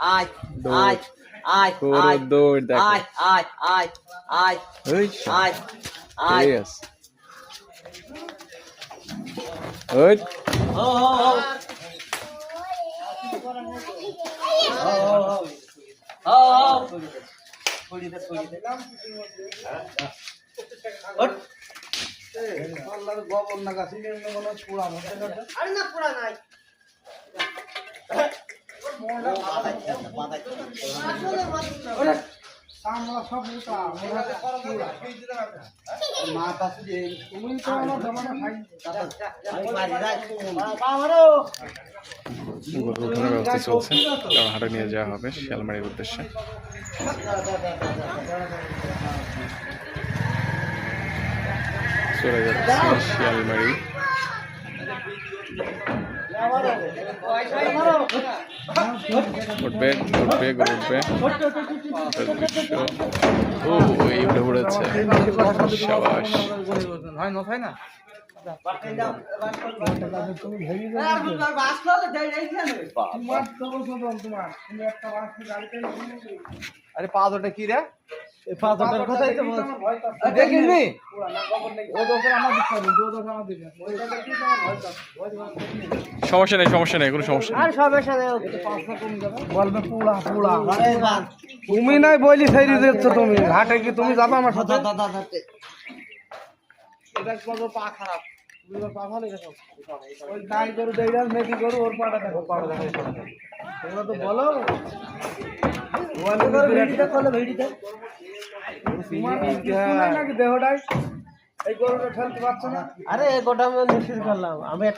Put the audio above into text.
আয় দৌড় আয় আয় গরুর আয় দৌড় দেখো আয় আয় আয় আয় ওই আয় আয় ঠিক আছে ওই ও ও ও ছড়ি দে গোবর না গাছি পুরা আরে না পুরা নাই আমরা সব মাথা তুমি তো আমার জমানো খাই গরু ওঠানোর ব্যবস্থা চলছে কারণ হাটে নিয়ে যাওয়া হবে শিয়ালমারির উদ্দেশ্যে চলে যাচ্ছে শিয়ালমারি উঠবে উঠবে গরু উঠবে ও এই উঠে পড়েছে সাবাস হয় না আরে পাঁচ ওটা কি রে পাঁচ ওটার কথাই তো দেখিনি ও দোকান আমার দিতে ও দোকান আমার দিবে সমস্যা নেই কোনো সমস্যা নেই আর সমস্যা নেই বলবে পুরা পুরা তুমি নাই বলি সেই দিচ্ছ তুমি হাটে কি তুমি যাবে আমার সাথে এটা কত পা খারাপ তুমি পা ভালো গেছো ওই গাই গরু দেইরা মেকি গরু ওর পাটা দেখো তোমরা তো বলো ওয়ালে গরু ভিডিটা করলে ভিডিটা নাকি দেহটাই এই গরুটা ঠেলতে পারছো না আরে গোটা আমি নিশ্চিত করলাম আমি একটা